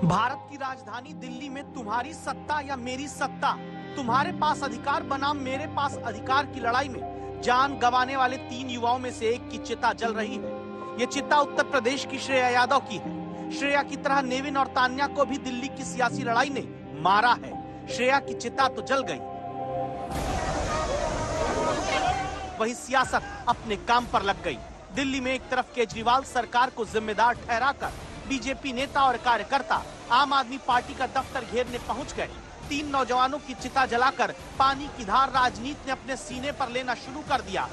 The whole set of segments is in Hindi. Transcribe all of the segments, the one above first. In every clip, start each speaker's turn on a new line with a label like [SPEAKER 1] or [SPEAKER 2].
[SPEAKER 1] भारत की राजधानी दिल्ली में तुम्हारी सत्ता या मेरी सत्ता, तुम्हारे पास अधिकार बनाम मेरे पास अधिकार की लड़ाई में जान गंवाने वाले 3 युवाओं में से एक की चिता जल रही है। ये चिता उत्तर प्रदेश की श्रेया यादव की है। श्रेया की तरह नेविन और तान्या को भी दिल्ली की सियासी लड़ाई ने मारा है। श्रेया की चिता तो जल गई, वही सियासत अपने काम पर लग गई। दिल्ली में एक तरफ केजरीवाल सरकार को जिम्मेदार ठहराकर बीजेपी नेता और कार्यकर्ता आम आदमी पार्टी का दफ्तर घेरने पहुंच गए। 3 नौजवानों की चिता जलाकर पानी की धार राजनीति ने अपने सीने पर लेना शुरू कर दिया।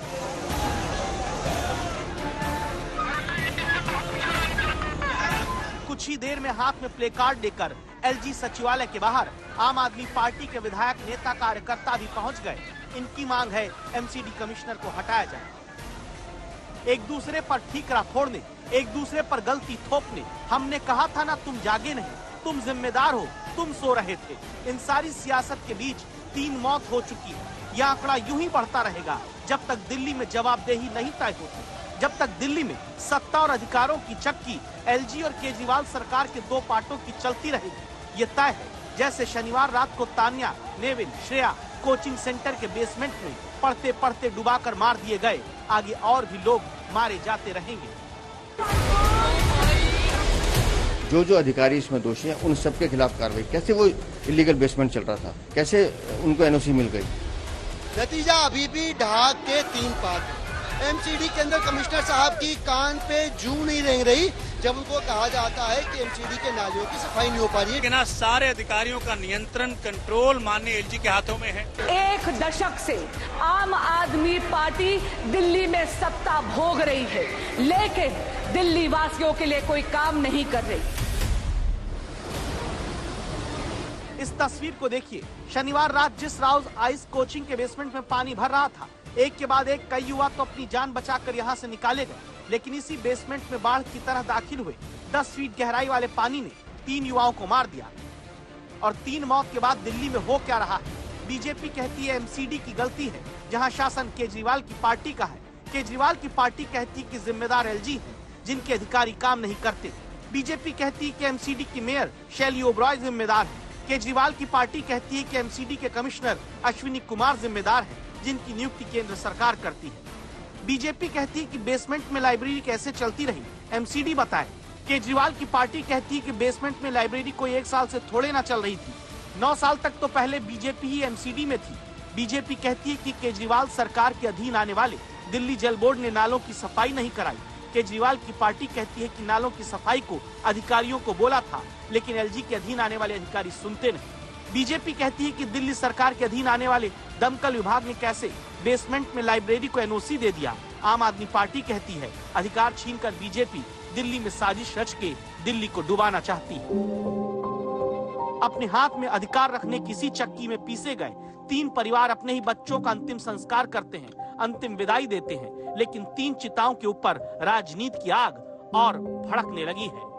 [SPEAKER 1] कुछ ही देर में हाथ में प्ले कार्ड लेकर एलजी सचिवालय के बाहर आम आदमी पार्टी के विधायक, नेता, कार्यकर्ता भी पहुंच गए। इनकी मांग है एमसीडी कमिश्नर को हटाया जाए। एक दूसरे पर ठीकरा फोड़ने, एक दूसरे पर गलती थोपने, हमने कहा था ना तुम जागे नहीं, तुम जिम्मेदार हो, तुम सो रहे थे। इन सारी सियासत के बीच 3 मौत हो चुकी है। यह आंकड़ा यूं ही बढ़ता रहेगा जब तक दिल्ली में जवाबदेही नहीं तय होती, जब तक दिल्ली में सत्ता और अधिकारों की चक्की एलजी और केजरीवाल सरकार के 2 पार्टों की चलती रहेगी। ये तय है जैसे शनिवार रात को तान्या, नेविन, श्रेया कोचिंग सेंटर के बेसमेंट में पढ़ते पढ़ते डुबाकर मार दिए गए, आगे और भी लोग मारे जाते रहेंगे।
[SPEAKER 2] जो अधिकारी इसमें दोषी हैं उन सबके खिलाफ कार्रवाई। कैसे वो इलीगल बेसमेंट चल रहा था, कैसे उनको एनओसी मिल गई?
[SPEAKER 3] नतीजा अभी भी ढाक के 3 पात। एमसीडी के अंदर कमिश्नर साहब की कान पे जू नहीं रेंग रही जब उनको कहा जाता है कि एमसीडी के नालियों की सफाई नहीं हो पा रही है।
[SPEAKER 4] सारे अधिकारियों का नियंत्रण, कंट्रोल माननीय एलजी के हाथों में है।
[SPEAKER 5] 1 दशक से आम आदमी पार्टी दिल्ली में सत्ता भोग रही है, लेकिन दिल्ली वासियों के लिए कोई काम नहीं कर रही।
[SPEAKER 1] इस तस्वीर को देखिए। शनिवार रात जिस राउज आइस कोचिंग के बेसमेंट में पानी भर रहा था, एक के बाद एक कई युवा तो अपनी जान बचाकर यहां से निकाले गए, लेकिन इसी बेसमेंट में बाढ़ की तरह दाखिल हुए 10 फीट गहराई वाले पानी ने 3 युवाओं को मार दिया। और 3 मौत के बाद दिल्ली में हो क्या रहा है? बीजेपी कहती है एमसीडी की गलती है, जहां शासन केजरीवाल की पार्टी का है। केजरीवाल की पार्टी कहती है कि जिम्मेदार एलजी है, जिनके अधिकारी काम नहीं करते। बीजेपी कहती है कि एमसीडी की मेयर शैली ओबरॉय जिम्मेदार है। केजरीवाल की पार्टी कहती है कि एमसीडी के कमिश्नर अश्विनी कुमार जिम्मेदार हैं, जिनकी नियुक्ति केंद्र सरकार करती है। बीजेपी कहती है कि बेसमेंट में लाइब्रेरी कैसे चलती रही, एमसीडी बताए। केजरीवाल की पार्टी कहती है कि बेसमेंट में लाइब्रेरी कोई 1 साल से थोड़े ना चल रही थी, 9 साल तक तो पहले बीजेपी ही एमसीडी में थी। बीजेपी कहती है कि केजरीवाल सरकार के अधीन आने वाले दिल्ली जल बोर्ड ने नालों की सफाई नहीं कराई। केजरीवाल की पार्टी कहती है कि नालों की सफाई को अधिकारियों को बोला था, लेकिन एलजी के अधीन आने वाले अधिकारी सुनते नहीं। बीजेपी कहती है कि दिल्ली सरकार के अधीन आने वाले दमकल विभाग ने कैसे बेसमेंट में लाइब्रेरी को एनओसी दे दिया। आम आदमी पार्टी कहती है अधिकार छीनकर बीजेपी दिल्ली में साजिश रच के दिल्ली को डुबाना चाहती है। अपने हाथ में अधिकार रखने किसी चक्की में पीसे गए 3 परिवार अपने ही बच्चों का अंतिम संस्कार करते हैं, अंतिम विदाई देते हैं, लेकिन 3 चिताओं के ऊपर राजनीति की आग और भड़कने लगी है।